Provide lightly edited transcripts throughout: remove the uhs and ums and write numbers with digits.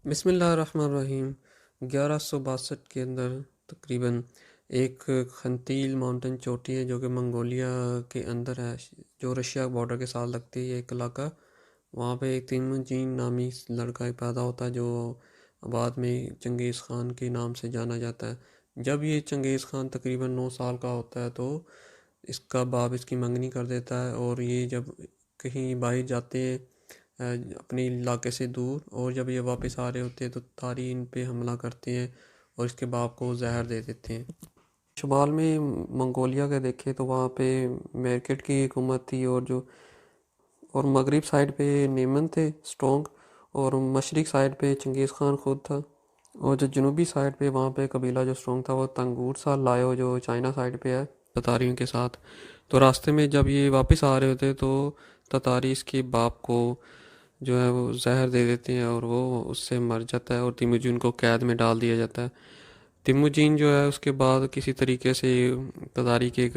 बिस्मिल्लाहिर्रहमानिर्रहीम। 1162 के अंदर तकरीबन एक खंतील माउंटेन चोटी है जो कि मंगोलिया के अंदर है, जो रशिया बॉर्डर के साथ लगती है। एक इलाका वहाँ पे एक तिमुजिन नामी लड़का पैदा होता है जो बाद में चंगेज़ ख़ान के नाम से जाना जाता है। जब ये चंगेज़ ख़ान तकरीबन 9 साल का होता है तो इसका बाप इसकी मंगनी कर देता है, और ये जब कहीं बाहर जाते हैं अपने इलाके से दूर, और जब ये वापस आ रहे होते हैं तो तारी इन पे हमला करते हैं और इसके बाप को जहर दे देते हैं। शुमाल में मंगोलिया का देखें तो वहाँ पे मेरकेट की हुकूमत थी, और मगरिब साइड पे नेमन थे स्ट्रॉन्ग, और मशरिक साइड पे चंगेज़ ख़ान खुद था, और जो जनूबी साइड पे वहाँ पे कबीला जो स्ट्रॉन्ग था वो तंगूर सा लायो जो चाइना साइड पे है ततारियों के साथ। तो रास्ते में जब ये वापस आ रहे होते तो ततारी इसके बाप को जो है वो जहर दे देते हैं और वो उससे मर जाता है, और तिमुजिन को कैद में डाल दिया जाता है। तिमुजिन जो है उसके बाद किसी तरीके से ततारी के एक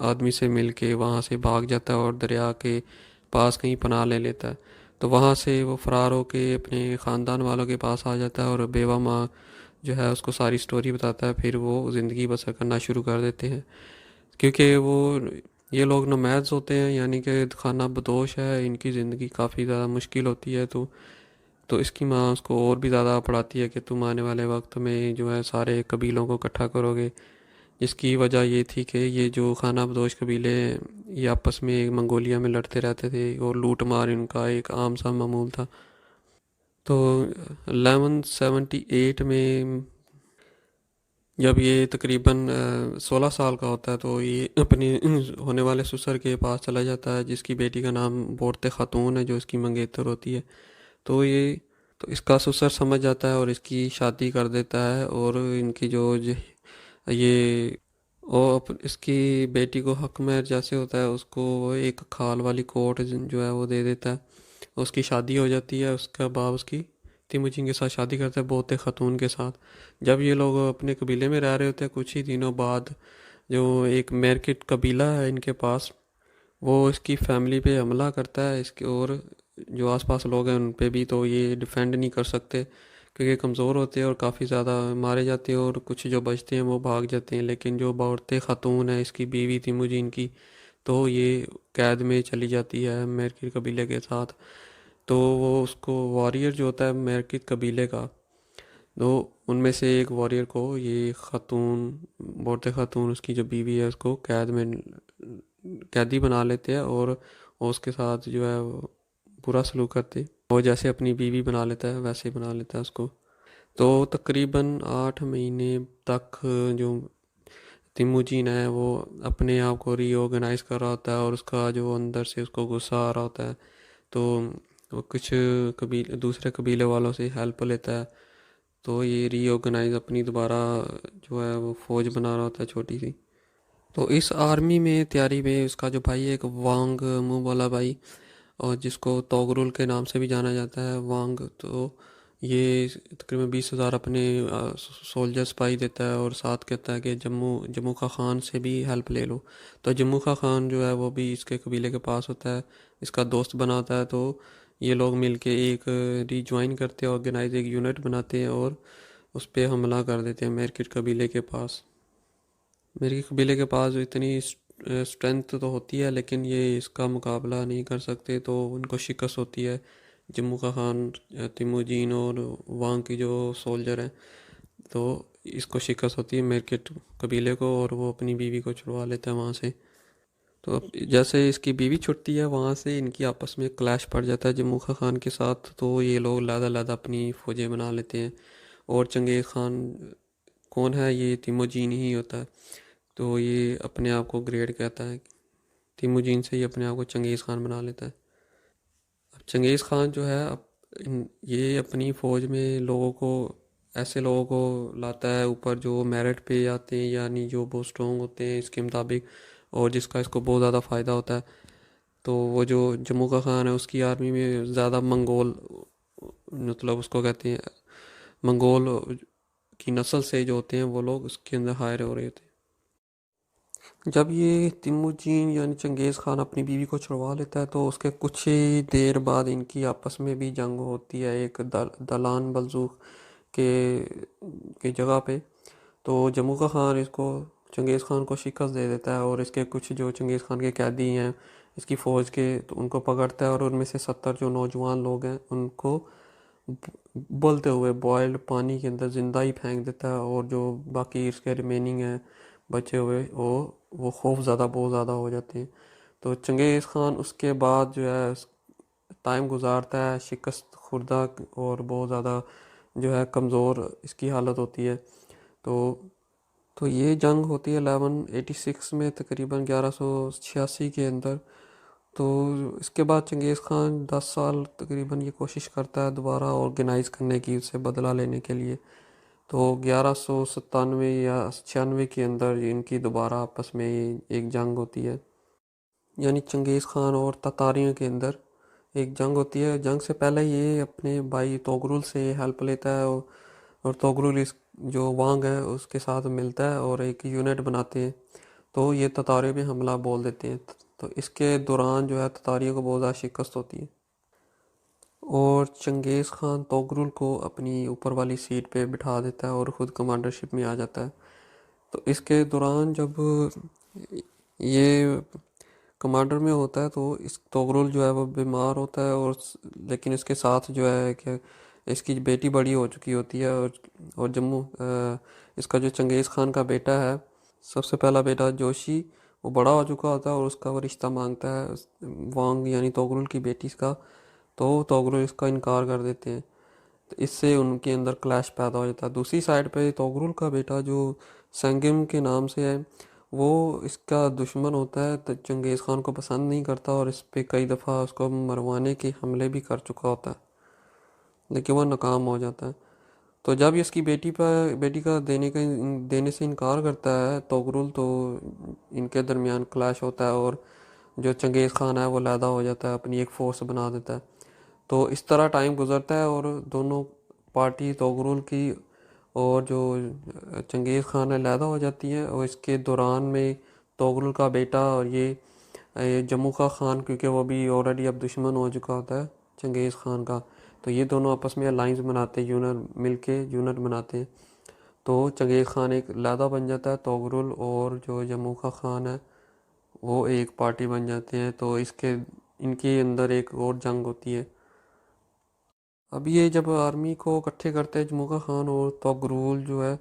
आदमी से मिल के वहाँ से भाग जाता है और दरिया के पास कहीं पनाह ले लेता है। तो वहाँ से वो फरार होके अपने ख़ानदान वालों के पास आ जाता है, और बेवा माँ जो है उसको सारी स्टोरी बताता है। फिर वो ज़िंदगी बसर करना शुरू कर देते हैं, क्योंकि वो ये लोग नोमैड्स होते हैं, यानी कि खाना बदोश है, इनकी ज़िंदगी काफ़ी ज़्यादा मुश्किल होती है। तो इसकी माँ उसको और भी ज़्यादा पढ़ाती है कि तुम आने वाले वक्त में जो है सारे कबीलों को इकट्ठा करोगे। जिसकी वजह ये थी कि ये जो खाना बदोश कबीले हैं, ये आपस में मंगोलिया में लड़ते रहते थे और लूट मार इनका एक आम सा मामूल था। तो 1178 में जब ये तकरीबन 16 साल का होता है तो ये अपने होने वाले ससुर के पास चला जाता है, जिसकी बेटी का नाम बोरते खातून है, जो इसकी मंगेतर होती है। तो इसका ससुर समझ जाता है और इसकी शादी कर देता है, और इनकी ये इसकी बेटी को हक महर जैसे होता है उसको वो एक खाल वाली कोट जो है वो दे देता है। उसकी शादी हो जाती है, उसका बाप उसकी तिमुचिन के साथ शादी करता है, बोते खातून के साथ। जब ये लोग अपने कबीले में रह रहे होते हैं, कुछ ही दिनों बाद जो एक मेरकिट कबीला है इनके पास, वो इसकी फैमिली पे हमला करता है इसके, और जो आसपास लोग हैं उन पे भी। तो ये डिफेंड नहीं कर सकते क्योंकि कमज़ोर होते हैं और काफ़ी ज़्यादा मारे जाते हैं, और कुछ जो बचते हैं वो भाग जाते हैं। लेकिन जो औरतें खातून है इसकी बीवी तिमुजिन की, तो ये कैद में चली जाती है मेरकित कबीले के साथ। तो वो उसको वॉरियर जो होता है मेरकित कबीले का, तो उनमें से एक वॉरियर को ये खातून औरतें खातून उसकी जो बीवी है उसको कैद में कैदी बना लेते हैं, और उसके साथ जो है वो बुरा सलूक करते। वो जैसे अपनी बीवी बना लेता है वैसे ही बना लेता है उसको। तो तकरीबन 8 महीने तक जो तिमुजिन है वो अपने आप को रीऑर्गेनाइज कर रहा होता है, और उसका जो अंदर से उसको गुस्सा आ रहा होता है। तो वो कुछ कबीले दूसरे कबीले वालों से हेल्प लेता है, तो ये रीऑर्गेनाइज अपनी दोबारा जो है वो फौज बना रहा होता है छोटी सी। तो इस आर्मी में तैयारी में उसका जो भाई है एक वांग मुंह वाला भाई, और जिसको तोगरुल के नाम से भी जाना जाता है वांग। तो ये तकरीबन 20,000 अपने सोल्जर्स पाई देता है, और साथ कहता है कि जम्मू जम्मू का खान से भी हेल्प ले लो। तो जम्मू का खान जो है वो भी इसके कबीले के पास होता है, इसका दोस्त बना होता है। तो ये लोग मिलके एक रिज्वाइन करते हैं, ऑर्गेनाइज एक यूनिट बनाते हैं, और उस पर हमला कर देते हैं मेरकिट कबीले के पास। मेरे कबीले के पास इतनी स्ट्रेंथ तो होती है, लेकिन ये इसका मुकाबला नहीं कर सकते, तो उनको शिकस्त होती है। जम्मू का खान, तिमुजीन और वहाँ की जो सोल्जर हैं, तो इसको शिकस्त होती है मेरकेट कबीले को, और वो अपनी बीवी को छुड़वा लेता है वहाँ से। तो अब जैसे इसकी बीवी छुटती है वहाँ से, इनकी आपस में क्लैश पड़ जाता है जम्मू खान के साथ। तो ये लोग लादा लादा अपनी फौजें बना लेते हैं, और चंगेज़ खान कौन है, ये तिमुजीन ही होता है। तो ये अपने आप को ग्रेट कहता है, तिमुजीन से ही अपने आप को चंगेज़ खान बना लेता है। अब चंगेज़ खान जो है ये अपनी फ़ौज में लोगों को, ऐसे लोगों को लाता है ऊपर जो मेरिट पे आते हैं, यानी जो बहुत स्ट्रॉन्ग होते हैं इसके मुताबिक, और जिसका इसको बहुत ज़्यादा फ़ायदा होता है। तो वो जो जम्मू का खान है उसकी आर्मी में ज़्यादा मंगोल, मतलब उसको कहते हैं मंगोल की नस्ल से जो होते हैं वो लोग उसके अंदर हायर हो रहे होते हैं। जब ये तिमुजीन यानी चंगेज़ खान अपनी बीवी को छुड़वा लेता है तो उसके कुछ ही देर बाद इनकी आपस में भी जंग होती है एक दलान बलजूक के जगह पे। तो जमुका खान इसको चंगेज़ खान को शिकस्त दे देता है और इसके कुछ जो चंगेज़ खान के कैदी हैं इसकी फ़ौज के, तो उनको पकड़ता है और उनमें से 70 जो नौजवान लोग हैं उनको उबलते हुए बॉयल्ड पानी के अंदर ज़िंदा ही फेंक देता है। और जो बाकी इसके रिमेनिंग हैं बचे हुए वो खौफ ज़्यादा बहुत ज़्यादा हो जाते हैं। तो चंगेज़ खान उसके बाद जो है टाइम गुजारता है शिकस्त खुर्दा और बहुत ज़्यादा जो है कमज़ोर इसकी हालत होती है। तो ये जंग होती है 1186 में तकरीबन 1186 के अंदर। तो इसके बाद चंगेज़ खान 10 साल तकरीबन ये कोशिश करता है दोबारा ऑर्गेनाइज करने की, उससे बदला लेने के लिए। तो 1197 या 96 के अंदर इनकी दोबारा आपस में एक जंग होती है, यानी चंगेज़ खान और ततारियों के अंदर एक जंग होती है। जंग से पहले ये अपने भाई तोगरुल से हेल्प लेता है और तोगरुल इस जो वांग है उसके साथ मिलता है और एक यूनिट बनाते हैं। तो ये ततारियों पे हमला बोल देते हैं। तो इसके दौरान जो है ततारियों को बहुत ज़्यादा शिकस्त होती है और चंगेज़ खान तोगरुल को अपनी ऊपर वाली सीट पे बिठा देता है और ख़ुद कमांडरशिप में आ जाता है। तो इसके दौरान जब ये कमांडर में होता है तो इस तोगरुल जो है वो बीमार होता है और लेकिन इसके साथ जो है कि इसकी बेटी बड़ी हो चुकी होती है और इसका जो चंगेज़ खान का बेटा है, सबसे पहला बेटा जोशी, वो बड़ा हो चुका होता है और उसका वो रिश्ता मांगता है वांग यानी तोगरुल की बेटी का। तो तोगरुल इसका इनकार कर देते हैं। तो इससे उनके अंदर क्लैश पैदा हो जाता है। दूसरी साइड पे तोगरुल का बेटा जो संगिम के नाम से है वो इसका दुश्मन होता है, तो चंगेज़ खान को पसंद नहीं करता और इस पे कई दफ़ा उसको मरवाने के हमले भी कर चुका होता है, लेकिन वह नाकाम हो जाता है। तो जब ये इसकी बेटी का देने से इनकार करता है तोगरुल, तो इनके दरमियान क्लैश होता है और जो चंगेज़ खान है वो लैदा हो जाता है, अपनी एक फ़ोर्स बना देता है। तो इस तरह टाइम गुजरता है और दोनों पार्टी तोगरुल की और जो चंगेज़ खान है लैदा हो जाती है। और इसके दौरान में तोगरुल का बेटा और ये जमुका खान, क्योंकि वो भी ऑलरेडी अब दुश्मन हो चुका होता है चंगेज़ खान का, तो ये दोनों आपस में अलाइंस बनाते हैं, यूनिट बनाते हैं। तो चंगेज़ खान एक लैदा बन जाता है, तोगरुल और जो जमुका खान है वो एक पार्टी बन जाते हैं। तो इनके अंदर एक और जंग होती है। अब ये जब आर्मी को इकट्ठे करते हैं जमुका खान और तोगरुल जो है,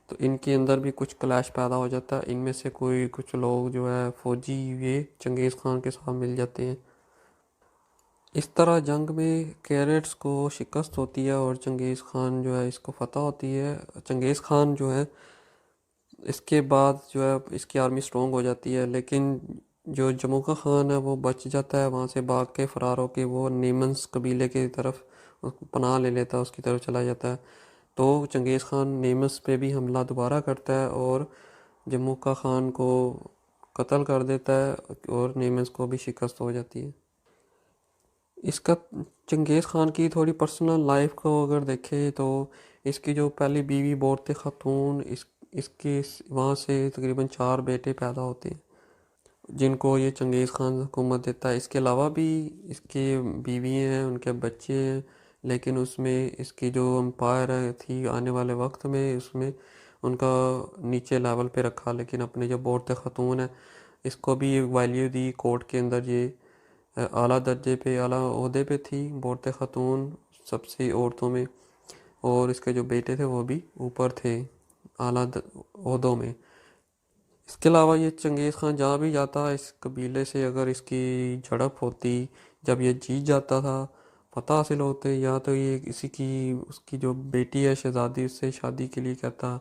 तो इनके अंदर भी कुछ क्लैश पैदा हो जाता है। इनमें से कुछ लोग जो है फौजी ये चंगेज़ खान के साथ मिल जाते हैं। इस तरह जंग में कैरेट्स को शिकस्त होती है और चंगेज़ खान जो है इसको फतह होती है। चंगेज़ खान जो है इसके बाद जो है इसकी आर्मी स्ट्रॉन्ग हो जाती है, लेकिन जो जमुका खान है वो बच जाता है, वहाँ से भाग के फरार होके वो नेमन्स कबीले की तरफ पनाह ले लेता है, उसकी तरफ चला जाता है। तो चंगेज़ खान नेमस पे भी हमला दोबारा करता है और जमुका खान को कत्ल कर देता है और नेमस को भी शिकस्त हो जाती है। इसका चंगेज़ खान की थोड़ी पर्सनल लाइफ को अगर देखें तो इसकी जो पहली बीवी बोरते खातून इसके वहाँ से तकरीबन 4 बेटे पैदा होते हैं जिनको ये चंगेज़ खान हुकूमत देता है। इसके अलावा भी इसके बीवी हैं, उनके बच्चे हैं, लेकिन उसमें इसकी जो एम्पायर थी आने वाले वक्त में उसमें उनका नीचे लेवल पे रखा, लेकिन अपने जो बोरते खातून है इसको भी वैल्यू दी कोर्ट के अंदर। ये आला दर्जे पे आला ओहदे पे थी बोरते खातून सबसे औरतों में, और इसके जो बेटे थे वो भी ऊपर थे आला ओहदों में। इसके अलावा ये चंगेज़ खान जहाँ भी जाता इस कबीले से अगर इसकी झड़प होती, जब ये जीत जाता था फतह हासिल होते, या तो ये किसी की उसकी जो बेटी है शहज़ादी उससे शादी के लिए कहता,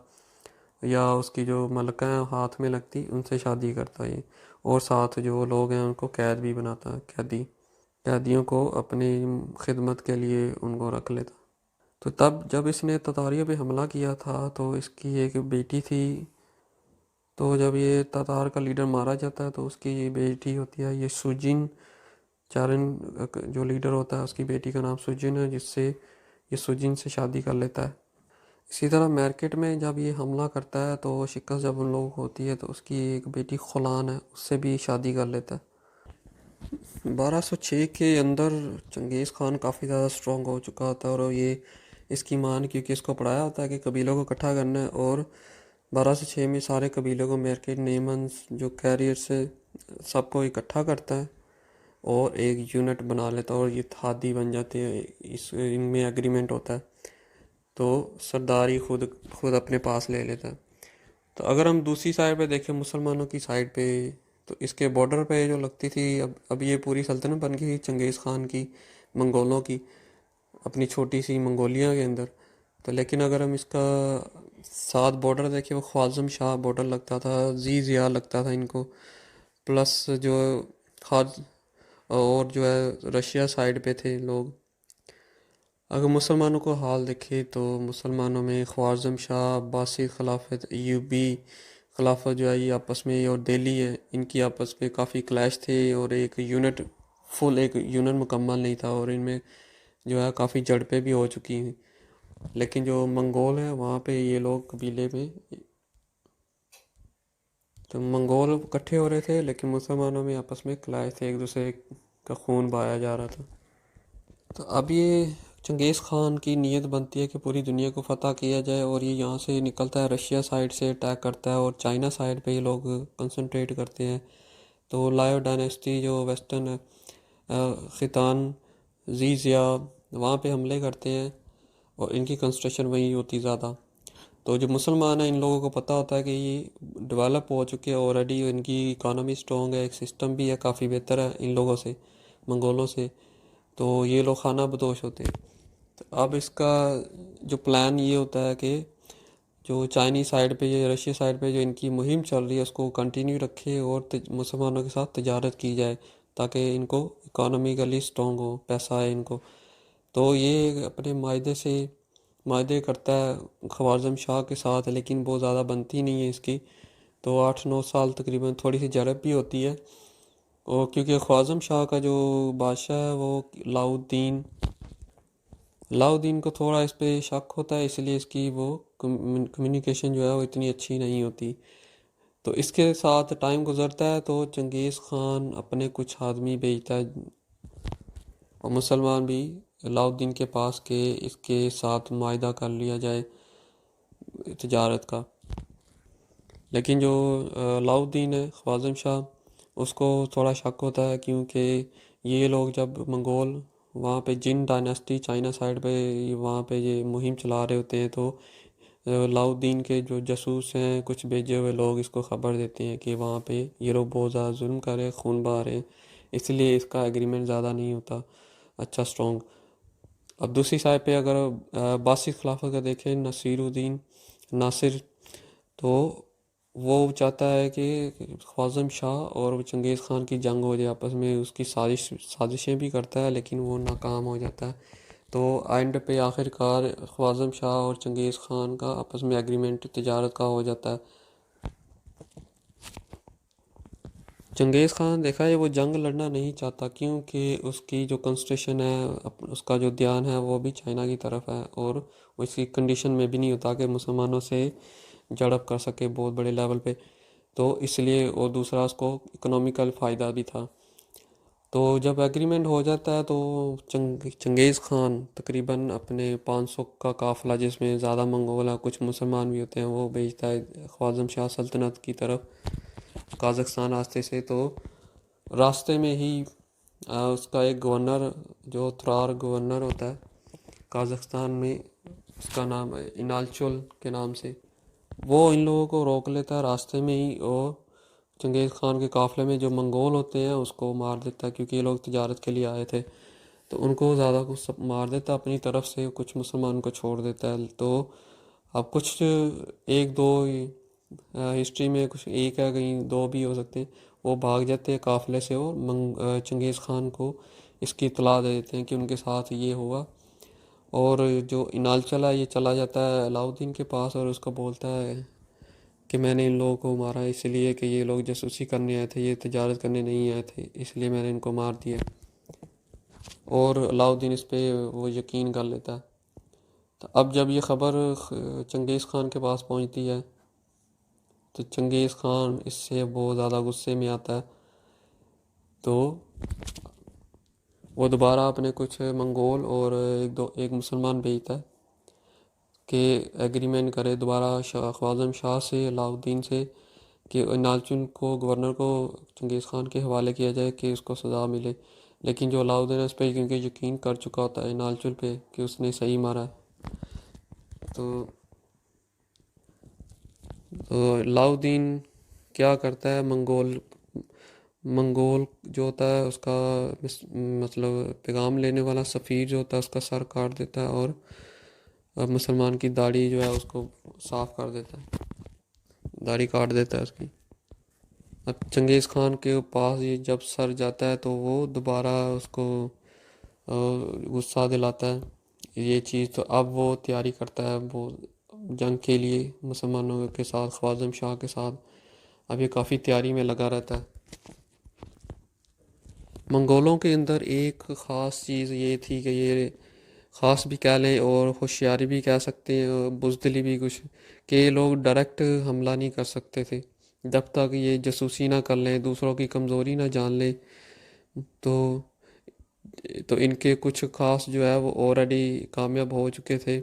या उसकी जो मलका है हाथ में लगती उनसे शादी करता ये, और साथ जो लोग हैं उनको कैद भी बनाता, कैदियों को अपनी खिदमत के लिए उनको रख लेता। तो तब जब इसने ततारियों पे हमला किया था तो इसकी एक बेटी थी। तो जब ये तातार का लीडर मारा जाता है तो उसकी बेटी होती है ये सुजिन चारन, जो लीडर होता है उसकी बेटी का नाम सुजिन है, जिससे ये सुजिन से शादी कर लेता है। इसी तरह मार्केट में जब ये हमला करता है तो शिकस्त जब उन लोगों को होती है तो उसकी एक बेटी खुलान है, उससे भी शादी कर लेता है। 1206 के अंदर चंगेज़ खान काफ़ी ज़्यादा स्ट्रॉन्ग हो चुका होता है और ये इसकी माँ ने क्योंकि इसको पढ़ाया होता है कि कबीलों को इकट्ठा करना है, और 1206 में सारे कबीलों को मार्केट नेमन्स जो कैरियर से सबको इकट्ठा करता है और एक यूनिट बना लेता है और ये थादी बन जाते हैं। इस इनमें एग्रीमेंट होता है तो सरदारी खुद खुद अपने पास ले लेता है। तो अगर हम दूसरी साइड पे देखें मुसलमानों की साइड पे, तो इसके बॉर्डर पे जो लगती थी, अब ये पूरी सल्तनत बन गई थी चंगेज़ खान की, मंगोलों की, अपनी छोटी सी मंगोलिया के अंदर। तो लेकिन अगर हम इसका साथ बॉर्डर देखें, वो ख्वाज़म शाह बॉर्डर लगता था, जी ज़िया लगता था इनको, प्लस जो खाज और जो है रशिया साइड पे थे लोग। अगर मुसलमानों को हाल देखे तो मुसलमानों में ख्वाज़म शाह, अब्बासी खिलाफत, अय्यूबी खिलाफत जो है ये आपस में, और दिल्ली है, इनकी आपस में काफ़ी क्लैश थे और एक यूनिट मुकम्मल नहीं था और इनमें जो है काफ़ी झड़पें भी हो चुकी हैं। लेकिन जो मंगोल हैं वहाँ पे ये लोग कबीले में, तो मंगोल इकट्ठे हो रहे थे लेकिन मुसलमानों में आपस में क्लैश थे, एक दूसरे का खून बहाया जा रहा था। तो अब ये चंगेज़ खान की नीयत बनती है कि पूरी दुनिया को फतह किया जाए और ये यहाँ से निकलता है, रशिया साइड से अटैक करता है और चाइना साइड पे ये लोग कंसंट्रेट करते हैं। तो लायो डायनेस्टी जो वेस्टर्न है, खितान, जीजिया, वहाँ पे हमले करते हैं और इनकी कंस्ट्रक्शन वहीं होती ज़्यादा। तो जो मुसलमान हैं इन लोगों को पता होता है कि ये डेवलप हो चुके हैं ऑलरेडी, इनकी इकानमी स्ट्रॉन्ग है, एक सिस्टम भी है काफ़ी बेहतर है इन लोगों से, मंगोलों से। तो ये लोग खाना बदोश होते हैं। तो अब इसका जो प्लान ये होता है कि जो चाइनीज साइड पे, ये रशिया साइड पे जो इनकी मुहिम चल रही है उसको कंटिन्यू रखे और मुसलमानों के साथ तजारत की जाए ताकि इनको इकोनॉमिकली स्ट्रॉन्ग हो, पैसा है इनको। तो ये अपने मायदे करता है ख्वाज़म शाह के साथ, लेकिन वो ज़्यादा बनती नहीं है इसकी। तो 8-9 साल तकरीबन थोड़ी सी झड़प भी होती है, और क्योंकि ख्वाज़म शाह का जो बादशाह है वो लाउद्दीन अलाउद्दीन को थोड़ा इस पे शक होता है, इसलिए इसकी वो कम्युनिकेशन जो है वो इतनी अच्छी नहीं होती। तो इसके साथ टाइम गुजरता है तो चंगेज़ खान अपने कुछ आदमी भेजता है और मुसलमान भी अलाउद्दीन के पास के इसके साथ मायदा कर लिया जाए तिजारत का। लेकिन जो अलाउद्दीन है ख्वाज़म शाह, उसको थोड़ा शक होता है क्योंकि ये लोग जब मंगोल वहाँ पे जिन डायनेस्टी चाइना साइड पे वहाँ पे ये मुहिम चला रहे होते हैं तो अलाउद्दीन के जो जासूस हैं कुछ भेजे हुए लोग इसको खबर देते हैं कि वहाँ पे ये लोग बहुत ज़्यादा जुल्म कर रहे हैं, खून बहा रहे हैं, इसलिए इसका एग्रीमेंट ज़्यादा नहीं होता अच्छा स्ट्रॉन्ग। अब दूसरी साइड पे अगर बासी खिलाफत का देखें, नसीरुद्दीन नासिर, तो वो चाहता है कि ख्वाज़म शाह और चंगेज़ खान की जंग हो जाए आपस में, उसकी साजिशें भी करता है लेकिन वो नाकाम हो जाता है। तो एंड पे आखिरकार ख्वाज़म शाह और चंगेज़ खान का आपस में एग्रीमेंट तिजारत का हो जाता है। चंगेज़ खान देखा है वो जंग लड़ना नहीं चाहता क्योंकि उसकी जो कंस्ट्रक्शन है, उसका जो ध्यान है वो भी चाइना की तरफ है और वो इसकी कंडीशन में भी नहीं होता कि मुसलमानों से झड़प कर सके बहुत बड़े लेवल पे। तो इसलिए, और दूसरा उसको इकोनॉमिकल फ़ायदा भी था। तो जब एग्रीमेंट हो जाता है तो चंगेज़ खान तकरीबन अपने 500 का काफ़िला, जिसमें ज़्यादा मंगोल हैं कुछ मुसलमान भी होते हैं, वो भेजता है ख्वाज़म शाह सल्तनत की तरफ कज़ाकिस्तान रास्ते से। तो रास्ते में ही उसका एक गवर्नर, जो थरार गवर्नर होता है कज़ाकिस्तान में, उसका नाम है इनालचुल के नाम से, वो इन लोगों को रोक लेता है रास्ते में ही और चंगेज़ खान के काफ़िले में जो मंगोल होते हैं उसको मार देता है क्योंकि ये लोग तिजारत के लिए आए थे। तो उनको ज़्यादा कुछ सब मार देता है अपनी तरफ से, कुछ मुसलमान को छोड़ देता है। तो अब कुछ एक दो हिस्ट्री में कुछ एक है, कहीं दो भी हो सकते हैं, वो भाग जाते हैं काफ़िले से और चंगेज़ खान को इसकी इतला दे देते हैं कि उनके साथ ये हुआ। और जो इनाल चला ये चला जाता है अलाउद्दीन के पास और उसको बोलता है कि मैंने इन लोगों को मारा इसलिए कि ये लोग जासूसी करने आए थे, ये तिजारत करने नहीं आए थे, इसलिए मैंने इनको मार दिया। और अलाउद्दीन इस पे वो यकीन कर लेता है। तो अब जब ये खबर चंगेज़ खान के पास पहुंचती है तो चंगेज़ खान इससे बहुत ज़्यादा गुस्से में आता है। तो वो दोबारा अपने कुछ मंगोल और एक मुसलमान भेजता है कि एग्रीमेंट करे दोबारा ख्वाज़म शाह से, अलाउद्दीन से, कि नालचुन को, गवर्नर को चंगेज़ खान के हवाले किया जाए कि उसको सज़ा मिले। लेकिन जो अलाउद्दीन है उस पर क्योंकि यकीन कर चुका होता है नालचुन पे कि उसने सही मारा है, तो अलाउद्दीन क्या करता है, मंगोल मंगोल जो होता है उसका मतलब पैगाम लेने वाला सफ़ीर जो होता है उसका सर काट देता है और अब मुसलमान की दाढ़ी जो है उसको साफ कर देता है, दाढ़ी काट देता है उसकी। अब चंगेज़ खान के पास ये जब सर जाता है तो वो दोबारा उसको गुस्सा दिलाता है ये चीज़। तो अब वो तैयारी करता है वो जंग के लिए मुसलमानों के साथ, ख्वाज़म शाह के साथ। अब ये काफ़ी तैयारी में लगा रहता है। मंगोलों के अंदर एक ख़ास चीज़ ये थी कि ये ख़ास भी कह लें और होशियारी भी कह सकते हैं और बुज़दिली भी कुछ, कि ये लोग डायरेक्ट हमला नहीं कर सकते थे जब तक ये जासूसी ना कर लें, दूसरों की कमज़ोरी ना जान लें। तो इनके कुछ ख़ास जो है वो ऑलरेडी कामयाब हो चुके थे।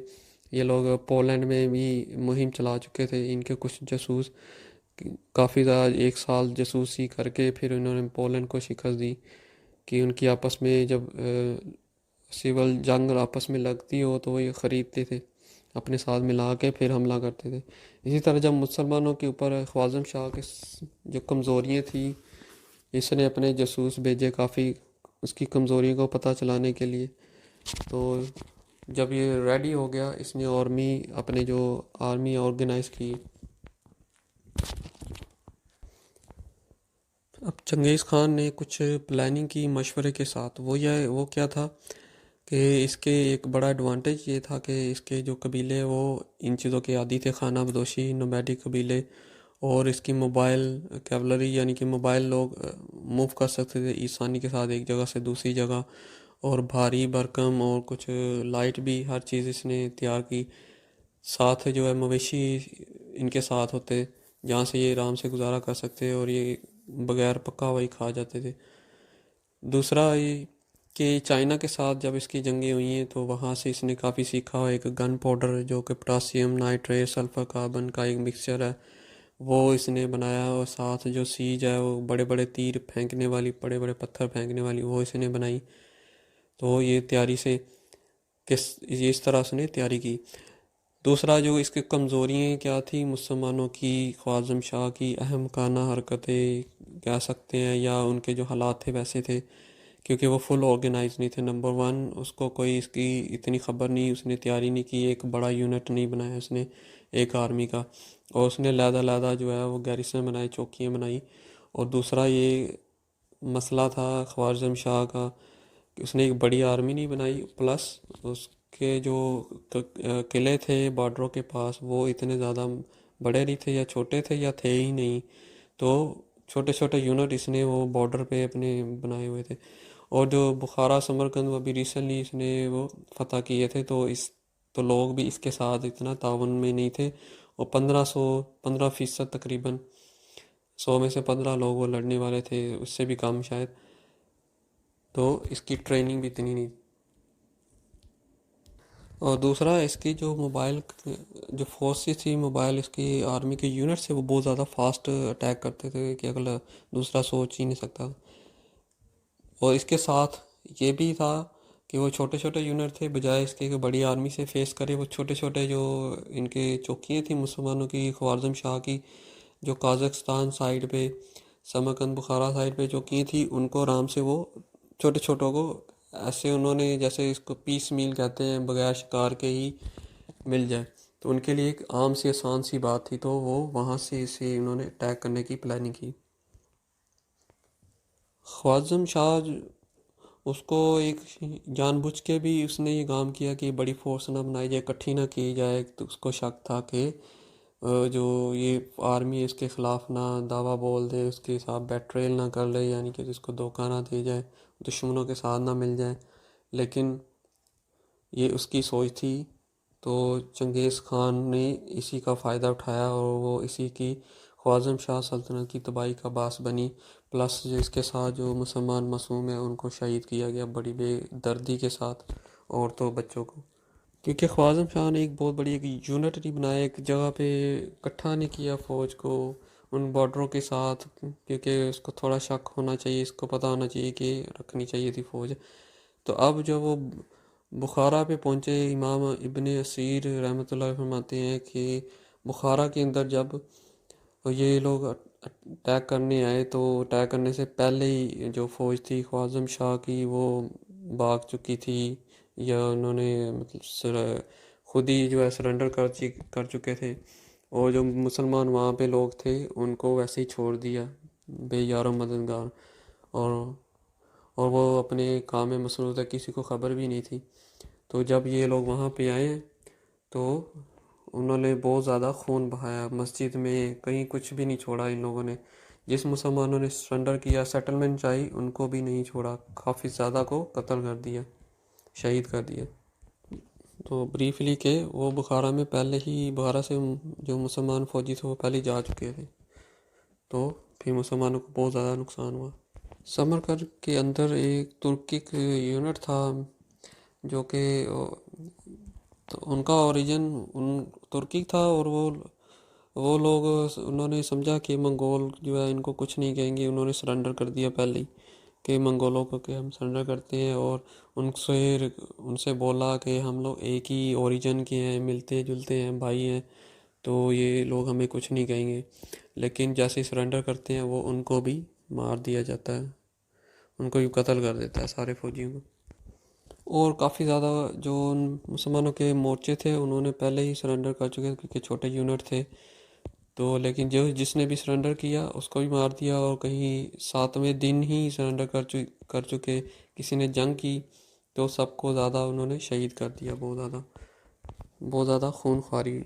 ये लोग पोलैंड में भी मुहिम चला चुके थे, इनके कुछ जासूस काफ़ी ज़्यादा 1 साल जासूसी करके फिर उन्होंने पोलैंड को शिकस्त दी कि उनकी आपस में जब सिविल जंग आपस में लगती हो तो वो ये ख़रीदते थे, अपने साथ मिला के फिर हमला करते थे। इसी तरह जब मुसलमानों के ऊपर ख्वाज़म शाह के जो कमज़ोरियाँ थी, इसने अपने जासूस भेजे काफ़ी उसकी कमज़ोरी को पता चलाने के लिए। तो जब ये रेडी हो गया इसने अपने जो आर्मी ऑर्गेनाइज़ की। अब चंगेज़ खान ने कुछ प्लानिंग की मशवरे के साथ। वो क्या था कि इसके एक बड़ा एडवांटेज ये था कि इसके जो कबीले वो इन चीज़ों के आदी थे, खाना बदोशी नोमैडिक कबीले। और इसकी मोबाइल कैवलरी यानी कि मोबाइल लोग मूव कर सकते थे आसानी के साथ एक जगह से दूसरी जगह। और भारी भरकम और कुछ लाइट भी हर चीज़ इसने तैयार की। साथ जो है मवेशी इनके साथ होते जहाँ से ये आराम से गुजारा कर सकते और ये बगैर पका हुआ ही खा जाते थे। दूसरा ये कि चाइना के साथ जब इसकी जंगें हुई हैं तो वहाँ से इसने काफ़ी सीखा। एक गन पाउडर जो कि पोटासियम नाइट्रेट सल्फर कार्बन का एक मिक्सचर है वो इसने बनाया। और साथ जो सीज है वो बड़े बड़े तीर फेंकने वाली, बड़े बड़े पत्थर फेंकने वाली, वो इसने बनाई। तो ये तैयारी से ये इस तरह उसने तैयारी की। दूसरा जो इसकी कमज़ोरियाँ क्या थी मुसलमानों की, ख्वाज़म शाह की अहमकाना हरकतें कह सकते हैं, या उनके जो हालात थे वैसे थे क्योंकि वो फुल ऑर्गेनाइज नहीं थे। नंबर वन, उसको कोई इसकी इतनी खबर नहीं, उसने तैयारी नहीं की, एक बड़ा यूनिट नहीं बनाया उसने एक आर्मी का। और उसने लहदा जो है वो गैरिसन बनाई, चौकियाँ बनाई। और दूसरा ये मसला था ख्वाज़म शाह का कि उसने एक बड़ी आर्मी नहीं बनाई, प्लस उसके जो किले थे बॉर्डरों के पास वो इतने ज़्यादा बड़े नहीं थे, या छोटे थे या थे ही नहीं। तो छोटे छोटे यूनिट इसने वो बॉर्डर पे अपने बनाए हुए थे। और जो बुखारा समरकंद वो अभी रिसेंटली इसने वो फतह किए थे, तो लोग भी इसके साथ इतना ताउन में नहीं थे। और 15% तकरीबन 100 में से 15 लोग वो लड़ने वाले थे, उससे भी कम शायद। तो इसकी ट्रेनिंग भी इतनी नहीं। और दूसरा इसकी जो मोबाइल जो फोर्सेस थी, मोबाइल इसकी आर्मी के यूनिट्स थे वो बहुत ज़्यादा फास्ट अटैक करते थे कि अगला दूसरा सोच ही नहीं सकता। और इसके साथ ये भी था कि वो छोटे छोटे यूनिट थे, बजाय इसके कि बड़ी आर्मी से फेस करे, वो छोटे छोटे जो इनके चौकियाँ थी मुसलमानों की, ख्वाज़म शाह की जो काज़ाकिस्तान साइड पे, समरकंद बुखारा साइड पे चौकियाँ थी, उनको आराम से वो छोटे छोटों को ऐसे उन्होंने जैसे इसको पीस मील कहते हैं बगैर शिकार के ही मिल जाए। तो उनके लिए एक आम सी आसान सी बात थी, तो वो वहाँ से इसे उन्होंने अटैक करने की प्लानिंग की। ख्वाज़म शाह उसको एक जानबूझ के भी उसने ये काम किया कि बड़ी फोर्स ना बनाई जाए, इकट्ठी ना की जाए। तो उसको शक था कि जो ये आर्मी है इसके ख़िलाफ़ ना दावा बोल दे, उसके साथ बेट्रेल ना कर ले, यानी कि जिसको धोखा ना दे जाए, दुश्मनों के साथ ना मिल जाए। लेकिन ये उसकी सोच थी तो चंगेज़ खान ने इसी का फ़ायदा उठाया और वो इसी की ख्वाज़म शाह सल्तनत की तबाही का बास बनी। प्लस जो इसके साथ जो मुसलमान मासूम है उनको शहीद किया गया बड़ी बेदर्दी के साथ, औरतों बच्चों को। क्योंकि ख्वाज़म शाह ने एक बहुत बड़ी एक यूनिट नहीं बनाया, एक जगह पे इकट्ठा नहीं किया फ़ौज को उन बॉर्डरों के साथ, क्योंकि उसको थोड़ा शक होना चाहिए, इसको पता होना चाहिए कि रखनी चाहिए थी फ़ौज। तो अब जब वो बुखारा पे पहुँचे, इमाम इब्न असीर रहमतुल्लाह फरमाते हैं कि बुखारा के अंदर जब ये लोग अटैक करने आए तो अटैक करने से पहले ही जो फ़ौज थी ख्वाज़म शाह की वो भाग चुकी थी, या उन्होंने मतलब खुद ही जो है सरेंडर कर चुके थे। और जो मुसलमान वहाँ पे लोग थे उनको वैसे ही छोड़ दिया बेयारो मददगार, और और वो अपने काम में मसरूफ़ था, किसी को ख़बर भी नहीं थी। तो जब ये लोग वहाँ पे आए तो उन्होंने बहुत ज़्यादा खून बहाया मस्जिद में, कहीं कुछ भी नहीं छोड़ा इन लोगों ने। जिस मुसलमानों ने सरेंडर किया, सेटलमेंट चाहिए, उनको भी नहीं छोड़ा, काफ़ी ज़्यादा को कत्ल कर दिया, शहीद कर दिया। तो ब्रीफली के वो बुखारा में पहले ही, बुखारा से जो मुसलमान फ़ौजी थे वो पहले ही जा चुके थे, तो फिर मुसलमानों को बहुत ज़्यादा नुकसान हुआ। समरकंद के अंदर एक तुर्की यूनिट था जो कि तो उनका ओरिजिन उन तुर्की था, और वो लोग उन्होंने समझा कि मंगोल जो है इनको कुछ नहीं कहेंगे, उन्होंने सरेंडर कर दिया पहले ही कि मंगोलों को कि हम सरेंडर करते हैं, और उनसे उनसे बोला कि हम लोग एक ही ओरिजिन के हैं, मिलते जुलते हैं, भाई हैं, तो ये लोग हमें कुछ नहीं कहेंगे। लेकिन जैसे ही सरेंडर करते हैं वो उनको भी मार दिया जाता है, उनको भी कत्ल कर देता है सारे फौजियों को। और काफ़ी ज़्यादा जो उन मुसलमानों के मोर्चे थे उन्होंने पहले ही सरेंडर कर चुके थे क्योंकि छोटे यूनिट थे। तो लेकिन जो जिसने भी सरेंडर किया उसको भी मार दिया, और कहीं 7वें दिन ही सरेंडर कर चुके किसी ने जंग की तो सबको ज़्यादा उन्होंने शहीद कर दिया, बहुत ज़्यादा खूनख्वारी हुई।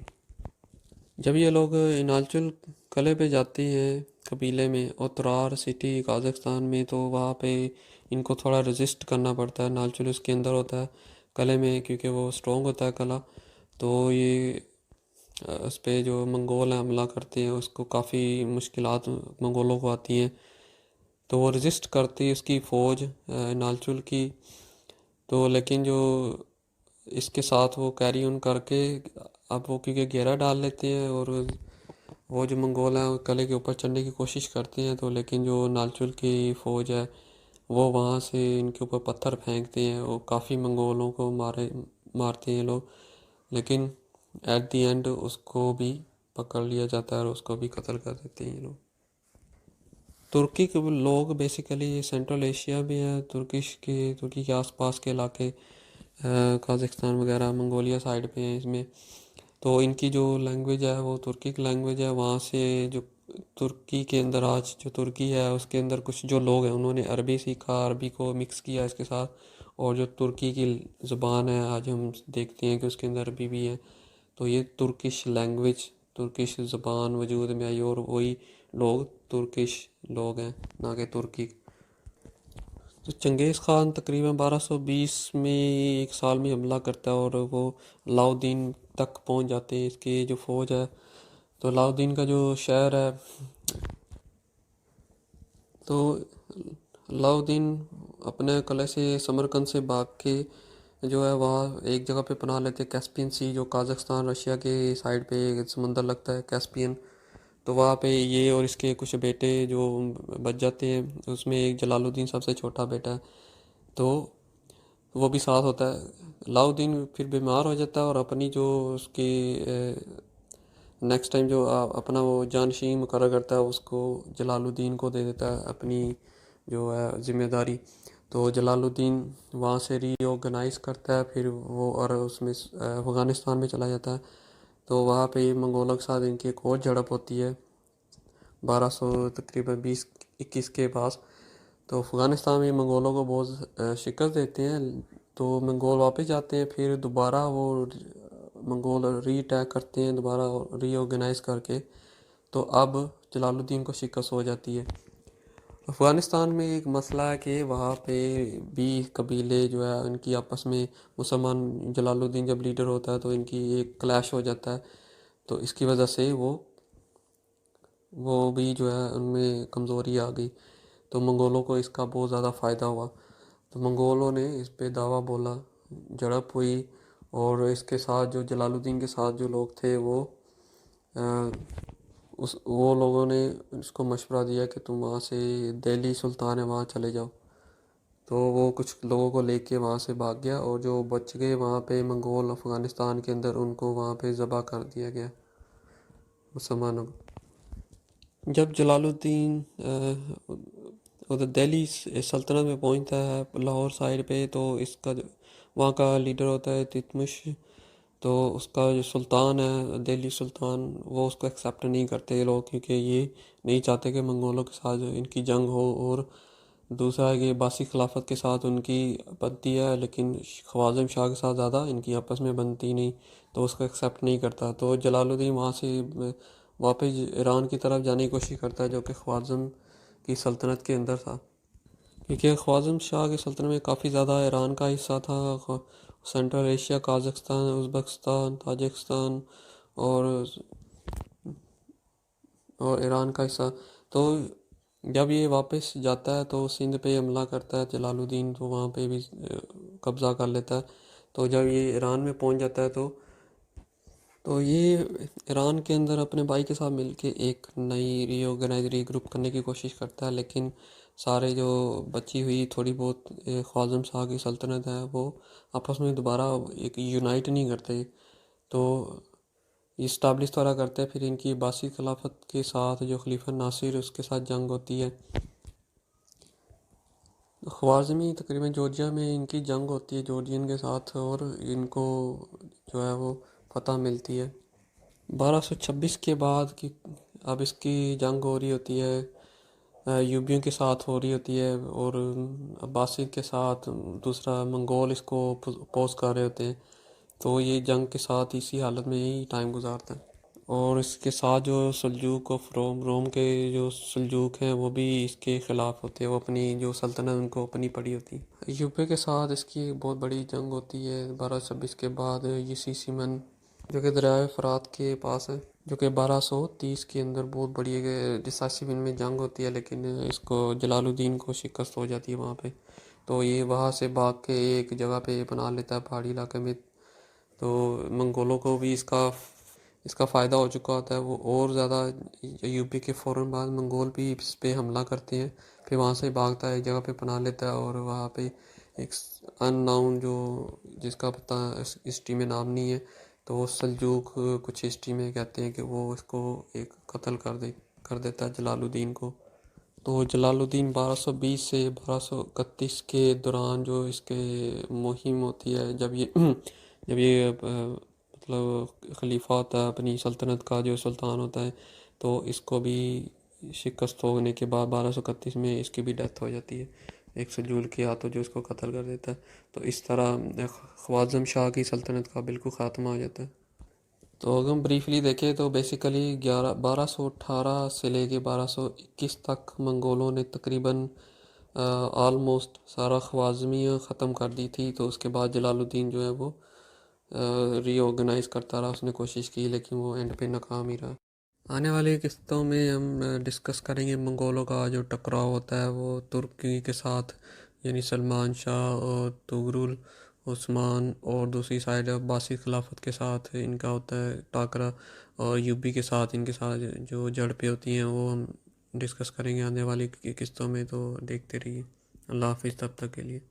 जब ये लोग इनालचुल किले पे जाते हैं कबीले में, और तुरार सिटी कजाकिस्तान में, तो वहाँ पे इनको थोड़ा रेजिस्ट करना पड़ता है। इनालचुल उसके अंदर होता है किले में, क्योंकि वो स्ट्रॉन्ग होता है किला। तो ये उस पे जो मंगोल हैं हमला करते हैं, उसको काफ़ी मुश्किलात मंगोलों को आती हैं, तो वो रेजिस्ट करती है उसकी फ़ौज इनालचुल की। तो लेकिन जो इसके साथ वो कैरी ऑन करके अब वो क्योंकि घेरा डाल लेते हैं, और वो जो मंगोल हैं वो किले के ऊपर चढ़ने की कोशिश करते हैं, तो लेकिन जो नालचुल की फ़ौज है वो वहाँ से इनके ऊपर पत्थर फेंकते हैं, और काफ़ी मंगोलों को मारते हैं लोग। लेकिन एट दी एंड उसको भी पकड़ लिया जाता है और उसको भी कत्ल कर देते हैं ये लोग। तुर्की के लोग बेसिकली सेंट्रल एशिया में है, तुर्की के आसपास के इलाके, कजाकिस्तान वगैरह मंगोलिया साइड पे हैं इसमें। तो इनकी जो लैंग्वेज है वो तुर्की की लैंग्वेज है। वहाँ से जो तुर्की के अंदर आज जो तुर्की है उसके अंदर कुछ जो लोग हैं उन्होंने अरबी सीखा, अरबी को मिक्स किया इसके साथ, और जो तुर्की की ज़ुबान है आज हम देखते हैं कि उसके अंदर अरबी भी है। तो ये तुर्किश लैंग्वेज, तुर्किश ज़ुबान वजूद में आई, और वही लोग तुर्किश लोग हैं, ना कि तुर्की। तो चंगेज़ खान तकरीबन 1220 में एक साल में हमला करता है, और वो अलाउद्दीन तक पहुंच जाते हैं इसकी जो फ़ौज है। तो अलाउद्दीन का जो शहर है, तो अलाउद्दीन अपने किले से समरकंद से भाग के जो है वहाँ एक जगह पे पनाह लेते हैं, कैस्पियन सी, जो कजाकिस्तान रशिया के साइड पे समंदर लगता है कैस्पियन। तो वहाँ पे ये और इसके कुछ बेटे जो बच जाते हैं, उसमें एक जलालुद्दीन सबसे छोटा बेटा है, तो वो भी साथ होता है। अलाउद्दीन फिर बीमार हो जाता है, और अपनी जो उसकी नेक्स्ट टाइम जो अपना वो जानशीन मुकर्रर करता है उसको जलालुद्दीन को दे देता है अपनी जो है जिम्मेदारी। तो जलालुद्दीन वहाँ से रीऑर्गेनाइज करता है फिर वो, और उसमें अफ़गानिस्तान में चला जाता है। तो वहाँ पे मंगोलों के साथ इनकी एक और झड़प होती है 1200 तकरीबन 20-21 के पास। तो अफ़गानिस्तान में मंगोलों को बहुत शिकस्त देते हैं, तो मंगोल वापस जाते हैं, फिर दोबारा वो मंगोल री अटैक करते हैं दोबारा रीऑर्गेनाइज करके। तो अब जलालुद्दीन को शिकस्त हो जाती है, अफ़गानिस्तान में एक मसला है कि वहाँ पे भी कबीले जो है इनकी आपस में, मुसलमान जलालुद्दीन जब लीडर होता है तो इनकी एक क्लैश हो जाता है। तो इसकी वजह से वो भी जो है उनमें कमज़ोरी आ गई। तो मंगोलों को इसका बहुत ज़्यादा फ़ायदा हुआ। तो मंगोलों ने इस पे दावा बोला, झड़प हुई, और इसके साथ जो जलालुद्दीन के साथ जो लोग थे अ, वो लोगों ने उसको मशवरा दिया कि तुम वहाँ से, दिल्ली सुल्तान है वहाँ चले जाओ। तो वो कुछ लोगों को लेके वहाँ से भाग गया, और जो बच गए वहाँ पे मंगोल अफ़गानिस्तान के अंदर, उनको वहाँ पे ज़बह कर दिया गया मुसलमानों को। जब जलालुद्दीन उधर दिल्ली सल्तनत में पहुंचता है लाहौर साइड पे, तो वहाँ का लीडर होता है तितमिश। तो उसका जो सुल्तान है, दिल्ली सुल्तान, वो उसको एक्सेप्ट नहीं करते ये लोग, क्योंकि ये नहीं चाहते कि मंगोलों के साथ इनकी जंग हो। और दूसरा है कि बासी खिलाफत के साथ उनकी बनती है, लेकिन ख्वाज़म शाह के साथ ज़्यादा इनकी आपस में बनती नहीं, तो उसको एक्सेप्ट नहीं करता। तो जलालुद्दीन वहाँ से वापस ईरान की तरफ जाने की कोशिश करता है, जो कि ख्वाज़म की सल्तनत के अंदर था। क्योंकि ख्वाज़म शाह की सल्तनत में काफ़ी ज़्यादा ईरान का हिस्सा था। सेंट्रल एशिया, काज़ाख्स्तान, उज़्बेकिस्तान, ताजिकिस्तान और ईरान का हिस्सा। तो जब ये वापस जाता है तो सिंध पे हमला करता है जलालुद्दीन, तो वहाँ पे भी कब्ज़ा कर लेता है। तो जब ये ईरान में पहुँच जाता है तो ये ईरान के अंदर अपने भाई के साथ मिलके एक नई रीऑर्गेनाइज रीग्रुप करने की कोशिश करता है, लेकिन सारे जो बची हुई थोड़ी बहुत ख्वाज़म शाह की सल्तनत है, वो आपस में दोबारा एक यूनाइट नहीं करते। तो इस्टाब्लिश थोड़ा करते हैं, फिर इनकी बासी खिलाफत के साथ जो खलीफा नासिर, उसके साथ जंग होती है। ख्वारज़मी तकरीबन जॉर्जिया में इनकी जंग होती है जॉर्जियन के साथ, और इनको जो है वो फतह मिलती है 1226 के बाद की। अब इसकी जंग हो रही होती है, यूबियों के साथ हो रही होती है, और अब्बासिद के साथ दूसरा मंगोल इसको अपोज कर रहे होते हैं। तो ये जंग के साथ इसी हालत में ही टाइम गुजारता है। और इसके साथ जो सल्जूक ऑफ रोम के जो सल्जूक हैं, वो भी इसके ख़िलाफ़ होते हैं। वो अपनी जो सल्तनत उनको अपनी पड़ी होती है। यूपी के साथ इसकी एक बहुत बड़ी जंग होती है 1226 के बाद। यसीसिमन जो कि दरियाए फ़रात के पास है, जो कि 1230 के अंदर बहुत बड़ी डिसासिव इनमें जंग होती है, लेकिन इसको जलालुद्दीन को शिकस्त हो जाती है वहाँ पे। तो ये वहाँ से भाग के एक जगह पे बना लेता है पहाड़ी इलाके में। तो मंगोलों को भी इसका फ़ायदा हो चुका होता है। वो और ज़्यादा यूपी के फ़ौरन बाद मंगोल भी इस पे हमला करते हैं। फिर वहाँ से भागता है, एक जगह पे पनाह लेता है, और वहाँ पे एक अननाउन जो जिसका पता हिस्ट्री में नाम नहीं है, तो वो सल्जूक कुछ हिस्ट्री में कहते हैं कि वो इसको एक कत्ल कर देता है जलालुद्दीन को। तो जलालुद्दीन 1220 से 1231 के दौरान जो इसके मुहिम होती है, जब ये मतलब खलीफा होता है अपनी सल्तनत का, जो सुल्तान होता है, तो इसको भी शिकस्त होने के बाद 1231 में इसकी भी डेथ हो जाती है एक सजूल के हाथों, जो इसको कत्ल कर देता है। तो इस तरह ख्वाज़म शाह की सल्तनत का बिल्कुल ख़ात्मा हो जाता है। तो अगर हम ब्रीफली देखें तो बेसिकली 1218 से लेके 1221 तक मंगोलों ने तकरीबन आलमोस्ट सारा ख्वाज़मिया ख़त्म कर दी थी। तो उसके बाद जलालुद्दीन जो है वो रीऑर्गेनाइज करता रहा, उसने कोशिश की, लेकिन वो एंड पे नाकाम ही रहा। आने वाली किस्तों में हम डिस्कस करेंगे मंगोलों का जो टकराव होता है वो तुर्की के साथ, यानी सलमान शाह और तुगरुल उस्मान, और दूसरी साइड अब्बासी खिलाफत के साथ इनका होता है टाकरा, और यूपी के साथ इनके साथ जो झड़पें होती हैं वो हम डिस्कस करेंगे आने वाली किस्तों में। तो देखते रहिए। अल्लाह हाफिज़ तब तक के लिए।